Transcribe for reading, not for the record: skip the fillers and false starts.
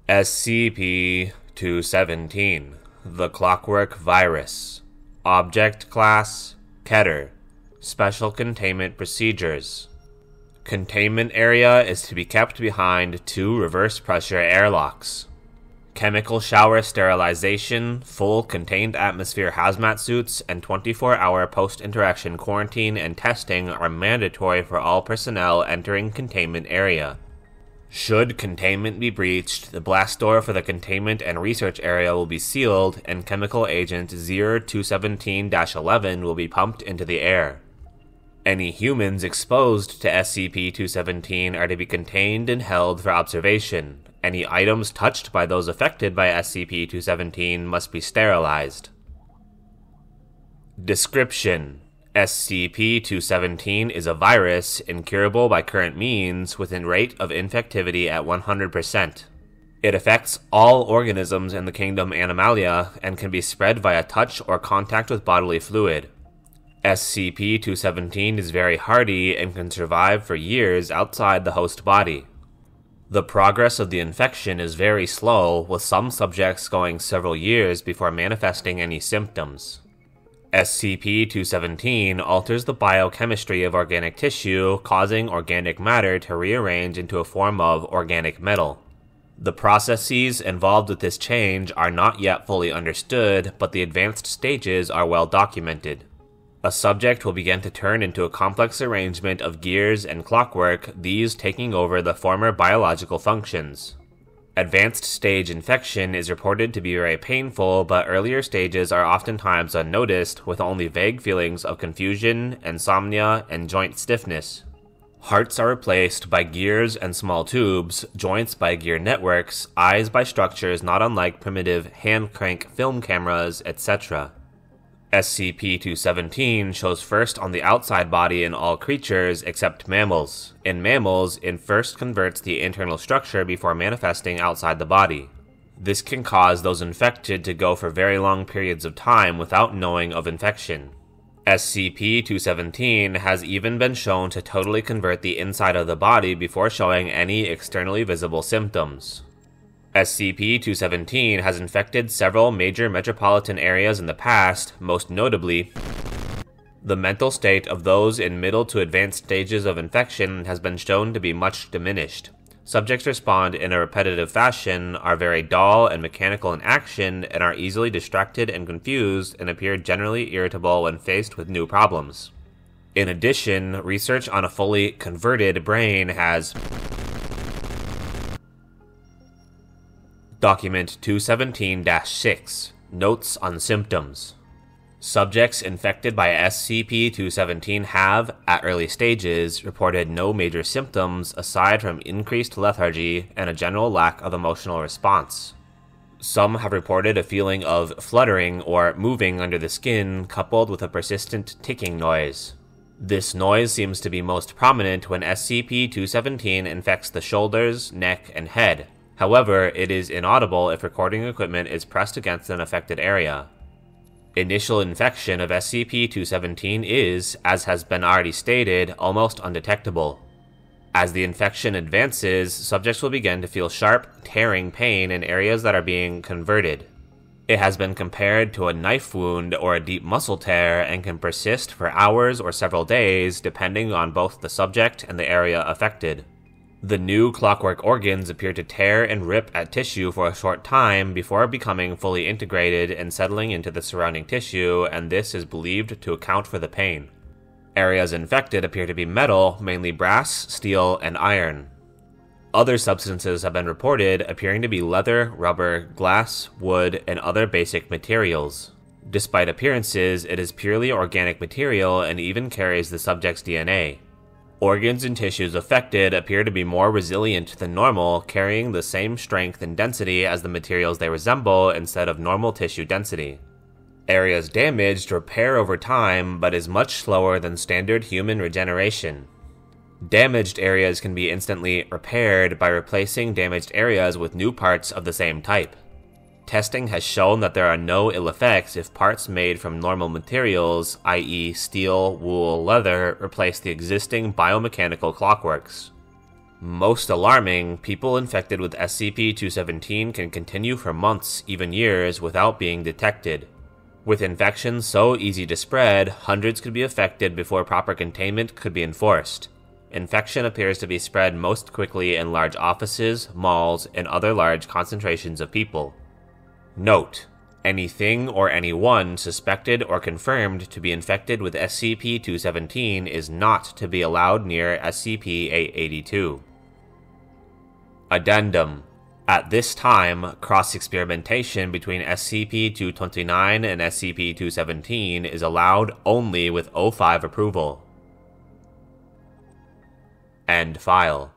SCP-217, the Clockwork Virus. Object Class: Keter. Special Containment Procedures. Containment area is to be kept behind 2 reverse pressure airlocks. Chemical shower sterilization, full contained atmosphere hazmat suits, and 24-hour post-interaction quarantine and testing are mandatory for all personnel entering containment area. Should containment be breached, the blast door for the containment and research area will be sealed, and chemical agent 0217-11 will be pumped into the air. Any humans exposed to SCP-217 are to be contained and held for observation. Any items touched by those affected by SCP-217 must be sterilized. Description: SCP-217 is a virus, incurable by current means, with a rate of infectivity at 100%. It affects all organisms in the kingdom Animalia, and can be spread via touch or contact with bodily fluid. SCP-217 is very hardy and can survive for years outside the host body. The progress of the infection is very slow, with some subjects going several years before manifesting any symptoms. SCP-217 alters the biochemistry of organic tissue, causing organic matter to rearrange into a form of organic metal. The processes involved with this change are not yet fully understood, but the advanced stages are well documented. A subject will begin to turn into a complex arrangement of gears and clockwork, these taking over the former biological functions. Advanced stage infection is reported to be very painful, but earlier stages are oftentimes unnoticed, with only vague feelings of confusion, insomnia, and joint stiffness. Hearts are replaced by gears and small tubes, joints by gear networks, eyes by structures not unlike primitive hand-crank film cameras, etc. SCP-217 shows first on the outside body in all creatures except mammals. In mammals, it first converts the internal structure before manifesting outside the body. This can cause those infected to go for very long periods of time without knowing of infection. SCP-217 has even been shown to totally convert the inside of the body before showing any externally visible symptoms. SCP-217 has infected several major metropolitan areas in the past, most notably, the mental state of those in middle to advanced stages of infection has been shown to be much diminished. Subjects respond in a repetitive fashion, are very dull and mechanical in action, and are easily distracted and confused, and appear generally irritable when faced with new problems. In addition, research on a fully converted brain has Document 217-6, Notes on Symptoms. Subjects infected by SCP-217 have, at early stages, reported no major symptoms aside from increased lethargy and a general lack of emotional response. Some have reported a feeling of fluttering or moving under the skin, coupled with a persistent ticking noise. This noise seems to be most prominent when SCP-217 infects the shoulders, neck, and head. However, it is inaudible if recording equipment is pressed against an affected area. Initial infection of SCP-217 is, as has been already stated, almost undetectable. As the infection advances, subjects will begin to feel sharp, tearing pain in areas that are being converted. It has been compared to a knife wound or a deep muscle tear and can persist for hours or several days, depending on both the subject and the area affected. The new clockwork organs appear to tear and rip at tissue for a short time before becoming fully integrated and settling into the surrounding tissue, and this is believed to account for the pain. Areas infected appear to be metal, mainly brass, steel, and iron. Other substances have been reported, appearing to be leather, rubber, glass, wood, and other basic materials. Despite appearances, it is purely organic material and even carries the subject's DNA. Organs and tissues affected appear to be more resilient than normal, carrying the same strength and density as the materials they resemble instead of normal tissue density. Areas damaged repair over time, but is much slower than standard human regeneration. Damaged areas can be instantly repaired by replacing damaged areas with new parts of the same type. Testing has shown that there are no ill effects if parts made from normal materials, i.e. steel, wool, leather, replace the existing biomechanical clockworks. Most alarming, people infected with SCP-217 can continue for months, even years, without being detected. With infections so easy to spread, hundreds could be affected before proper containment could be enforced. Infection appears to be spread most quickly in large offices, malls, and other large concentrations of people. Note: anything or anyone suspected or confirmed to be infected with SCP-217 is not to be allowed near SCP-882. Addendum: at this time, cross-experimentation between SCP-229 and SCP-217 is allowed only with O5 approval. End file.